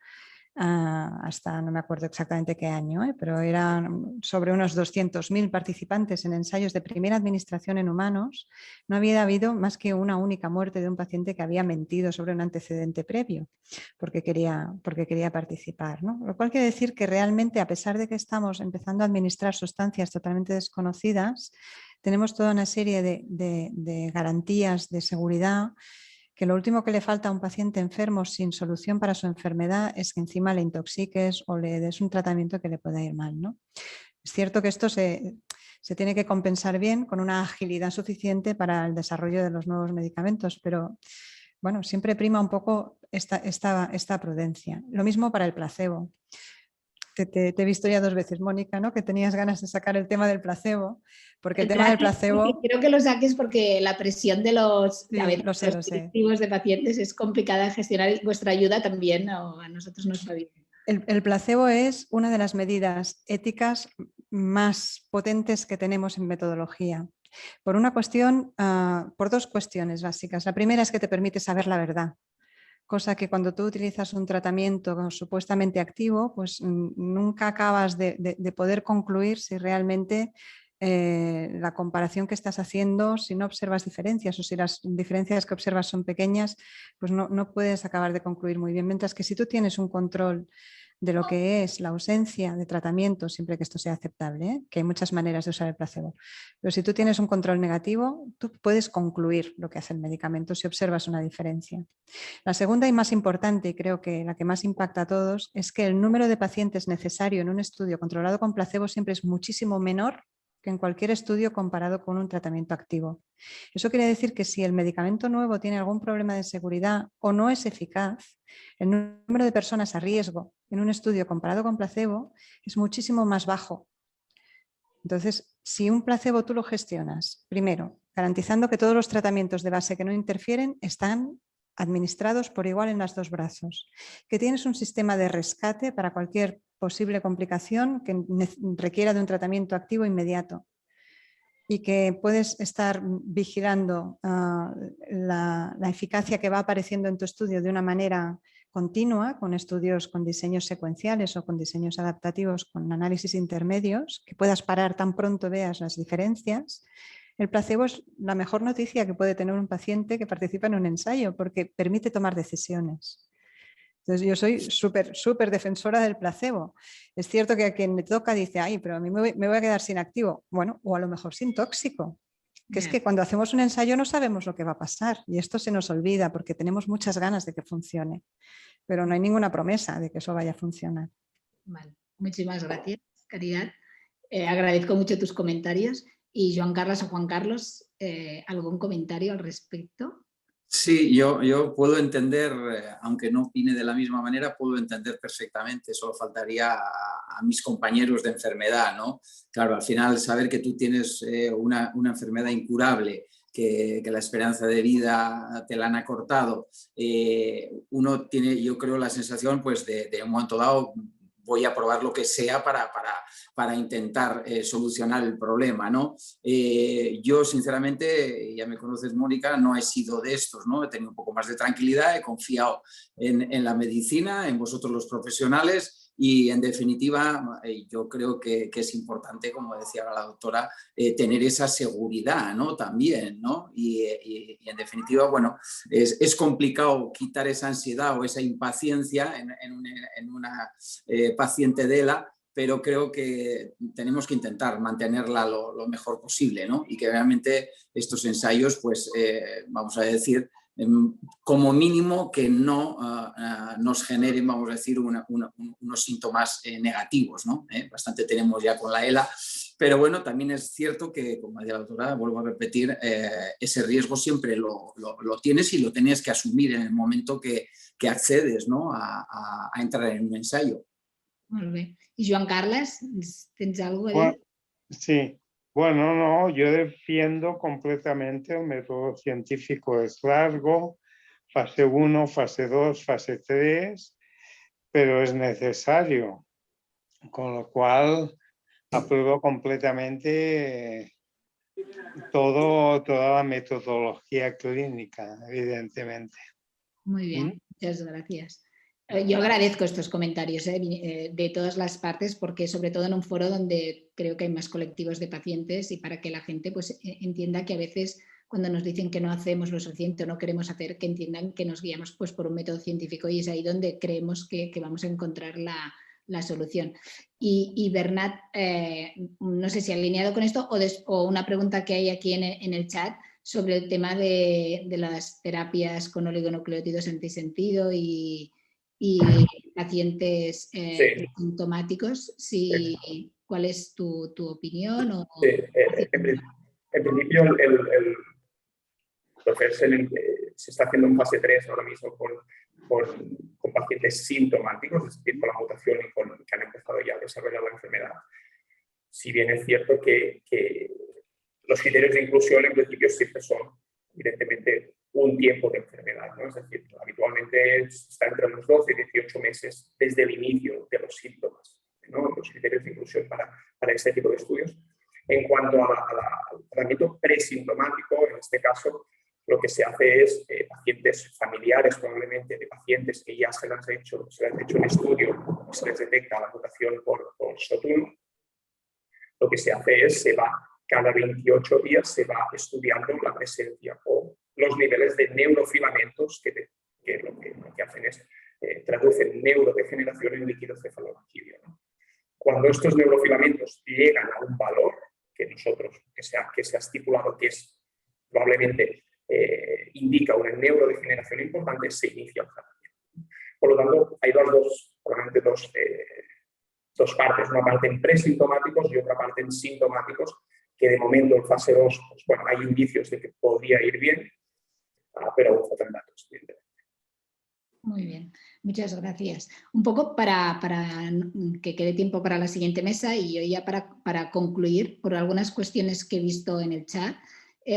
hasta no me acuerdo exactamente qué año, pero eran sobre unos 200.000 participantes en ensayos de primera administración en humanos. No había habido más que una única muerte de un paciente que había mentido sobre un antecedente previo porque quería participar, ¿no? Lo cual quiere decir que realmente, a pesar de que estamos empezando a administrar sustancias totalmente desconocidas, tenemos toda una serie de garantías de seguridad, que lo último que le falta a un paciente enfermo sin solución para su enfermedad es que encima le intoxiques o le des un tratamiento que le pueda ir mal, ¿no? Es cierto que esto se tiene que compensar bien con una agilidad suficiente para el desarrollo de los nuevos medicamentos, pero bueno, siempre prima un poco esta prudencia. Lo mismo para el placebo. Te he visto ya 2 veces, Mónica, ¿no?, que tenías ganas de sacar el tema del placebo, porque el tema del placebo... Quiero que lo saques porque la presión de los colectivos de pacientes es complicada de gestionar y vuestra ayuda también a nosotros nos va bien. El placebo es una de las medidas éticas más potentes que tenemos en metodología. Por una cuestión, por dos cuestiones básicas. La primera es que te permite saber la verdad, cosa que cuando tú utilizas un tratamiento supuestamente activo, pues nunca acabas de poder concluir si realmente la comparación que estás haciendo, si no observas diferencias o si las diferencias que observas son pequeñas, pues no puedes acabar de concluir muy bien. Mientras que si tú tienes un control de lo que es la ausencia de tratamiento, siempre que esto sea aceptable, que hay muchas maneras de usar el placebo, pero si tú tienes un control negativo, tú puedes concluir lo que hace el medicamento si observas una diferencia. La segunda y más importante, y creo que la que más impacta a todos, es que el número de pacientes necesario en un estudio controlado con placebo siempre es muchísimo menor que en cualquier estudio comparado con un tratamiento activo. Eso quiere decir que si el medicamento nuevo tiene algún problema de seguridad o no es eficaz, el número de personas a riesgo en un estudio comparado con placebo es muchísimo más bajo. Entonces, si un placebo tú lo gestionas, primero, garantizando que todos los tratamientos de base que no interfieren están administrados por igual en los dos brazos, que tienes un sistema de rescate para cualquier posible complicación que requiera de un tratamiento activo inmediato y que puedes estar vigilando la eficacia que va apareciendo en tu estudio de una manera continua, con estudios con diseños secuenciales o con diseños adaptativos con análisis intermedios, que puedas parar tan pronto veas las diferencias. El placebo es la mejor noticia que puede tener un paciente que participa en un ensayo porque permite tomar decisiones. Entonces yo soy súper defensora del placebo. Es cierto que a quien me toca dice, ay, pero a mí me voy a quedar sin activo. Bueno, o a lo mejor sin tóxico. Que es que cuando hacemos un ensayo no sabemos lo que va a pasar y esto se nos olvida porque tenemos muchas ganas de que funcione, pero no hay ninguna promesa de que eso vaya a funcionar. Vale. Muchísimas gracias, Caridad. Agradezco mucho tus comentarios. Y Joan Carlos o Juan Carlos, ¿algún comentario al respecto? Sí, yo puedo entender, aunque no opine de la misma manera, puedo entender perfectamente, solo faltaría a mis compañeros de enfermedad, ¿no? Claro, al final saber que tú tienes una enfermedad incurable, que la esperanza de vida te la han acortado, uno tiene, yo creo, la sensación pues de un momento dado voy a probar lo que sea para intentar solucionar el problema, ¿no? Yo, sinceramente, ya me conoces, Mónica, no he sido de estos, ¿no? He tenido un poco más de tranquilidad, he confiado en la medicina, en vosotros los profesionales y, en definitiva, yo creo que es importante, como decía la doctora, tener esa seguridad, ¿no? También, ¿no? Y en definitiva, bueno, es complicado quitar esa ansiedad o esa impaciencia en una paciente de ELA, pero creo que tenemos que intentar mantenerla lo mejor posible, ¿no? Y que realmente estos ensayos, pues, vamos a decir, como mínimo que no nos generen, vamos a decir, unos síntomas negativos, ¿no? Bastante tenemos ya con la ELA, pero bueno, también es cierto que, como decía la doctora, vuelvo a repetir, ese riesgo siempre lo tienes y lo tienes que asumir en el momento que accedes, ¿no? a entrar en un ensayo. Molt bé. I Joan Carles, tens alguna cosa a dir? Sí, bueno, no, yo defiendo completamente el método científico. Es largo, fase 1, fase 2, fase 3, pero es necesario, con lo cual apruebo completamente toda la metodología clínica, evidentemente. Muy bien, muchas gracias. Yo agradezco estos comentarios de todas las partes porque sobre todo en un foro donde creo que hay más colectivos de pacientes y para que la gente pues, entienda que a veces cuando nos dicen que no hacemos lo suficiente o no queremos hacer, que entiendan que nos guiamos pues, por un método científico y es ahí donde creemos que vamos a encontrar la solución. Y Bernat, no sé si alineado con esto o una pregunta que hay aquí en el chat sobre el tema de las terapias con oligonucleótidos antisentido y pacientes sintomáticos. Sí. ¿Cuál es tu opinión? Sí, en principio el proceso se está haciendo en fase 3 ahora mismo con pacientes sintomáticos, es decir, con la mutación y que han empezado ya a desarrollar la enfermedad. Si bien es cierto que los criterios de inclusión en principio siempre son, evidentemente, un tiempo de enfermedad, ¿no? Es decir, habitualmente está entre los 12 y 18 meses desde el inicio de los síntomas, ¿no? Los criterios de inclusión para este tipo de estudios. En cuanto al tratamiento presintomático, en este caso, lo que se hace es pacientes familiares, probablemente, de pacientes que ya se les ha hecho un estudio y se les detecta la mutación por SOT1. Lo que se hace es, cada 28 días se va estudiando la presencia o los niveles de neurofilamentos que lo que hacen es traducen neurodegeneración en líquido cefalorraquídeo, ¿no? Cuando estos neurofilamentos llegan a un valor que se ha estipulado que es probablemente indica una neurodegeneración importante, se inicia el tratamiento. Por lo tanto, hay probablemente dos partes, una parte en presintomáticos y otra parte en sintomáticos, que de momento en fase 2, pues, bueno, hay indicios de que podría ir bien, pero aún faltan datos, evidentemente. Muy bien, muchas gracias. Un poco para que quede tiempo para la siguiente mesa y yo ya para concluir por algunas cuestiones que he visto en el chat.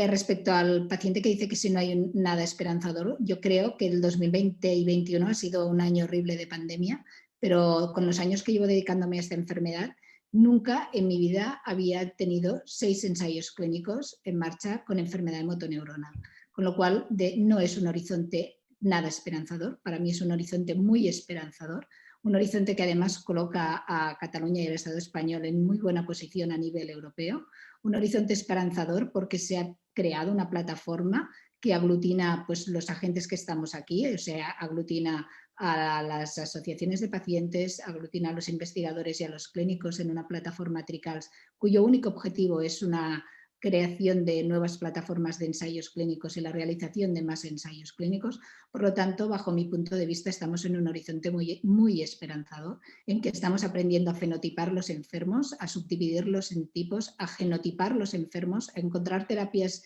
Respecto al paciente que dice que si no hay nada esperanzador, yo creo que el 2020 y 2021 ha sido un año horrible de pandemia, pero con los años que llevo dedicándome a esta enfermedad, nunca en mi vida había tenido 6 ensayos clínicos en marcha con enfermedad de motoneuronal, con lo cual no es un horizonte nada esperanzador, para mí es un horizonte muy esperanzador, un horizonte que además coloca a Cataluña y el Estado español en muy buena posición a nivel europeo, un horizonte esperanzador porque se ha creado una plataforma que aglutina pues, los agentes que estamos aquí, o sea, aglutina a las asociaciones de pacientes, aglutina a los investigadores y a los clínicos en una plataforma TRICALS, cuyo único objetivo es una creación de nuevas plataformas de ensayos clínicos y la realización de más ensayos clínicos. Por lo tanto, bajo mi punto de vista, estamos en un horizonte muy, muy esperanzador, en que estamos aprendiendo a fenotipar los enfermos, a subdividirlos en tipos, a genotipar los enfermos, a encontrar terapias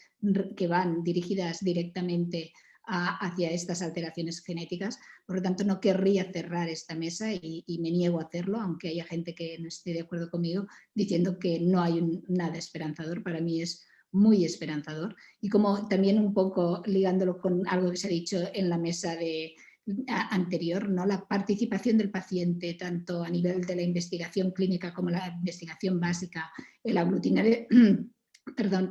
que van dirigidas directamente hacia estas alteraciones genéticas. Por lo tanto, no querría cerrar esta mesa y me niego a hacerlo, aunque haya gente que no esté de acuerdo conmigo, diciendo que no hay nada esperanzador. Para mí es muy esperanzador. Y como también un poco ligándolo con algo que se ha dicho en la mesa anterior, ¿no? La participación del paciente, tanto a nivel de la investigación clínica como la investigación básica, el aglutinar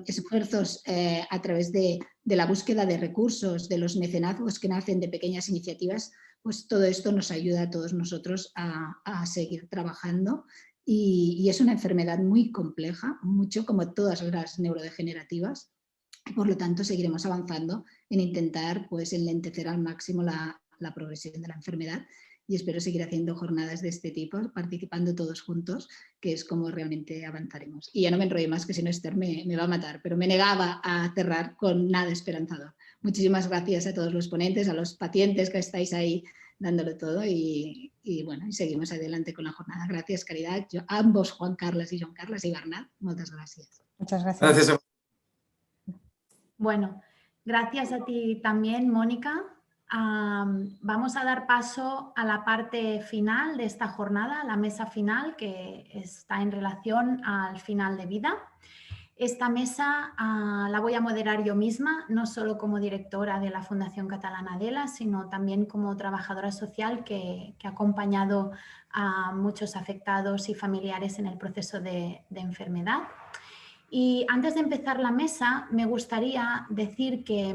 esfuerzos a través de la búsqueda de recursos, de los mecenazgos que nacen de pequeñas iniciativas, pues todo esto nos ayuda a todos nosotros a seguir trabajando y es una enfermedad muy compleja, mucho como todas las neurodegenerativas, y por lo tanto seguiremos avanzando en intentar pues, enlentecer al máximo la progresión de la enfermedad. Y espero seguir haciendo jornadas de este tipo, participando todos juntos, que es como realmente avanzaremos. Y ya no me enrollo más, que si no Esther me va a matar, pero me negaba a cerrar con nada esperanzador. Muchísimas gracias a todos los ponentes, a los pacientes que estáis ahí dándolo todo y bueno, y seguimos adelante con la jornada. Gracias, Caridad. A ambos, Juan Carles y Joan Carles y Bernat, muchas gracias. Muchas gracias. Gracias. Bueno, gracias a ti también, Mónica. Vamos a dar paso a la parte final de esta jornada, la mesa final, que está en relación al final de vida. Esta mesa la voy a moderar yo misma, no solo como directora de la Fundación Catalana DELA, sino también como trabajadora social que ha acompañado a muchos afectados y familiares en el proceso de enfermedad. Y antes de empezar la mesa, me gustaría decir que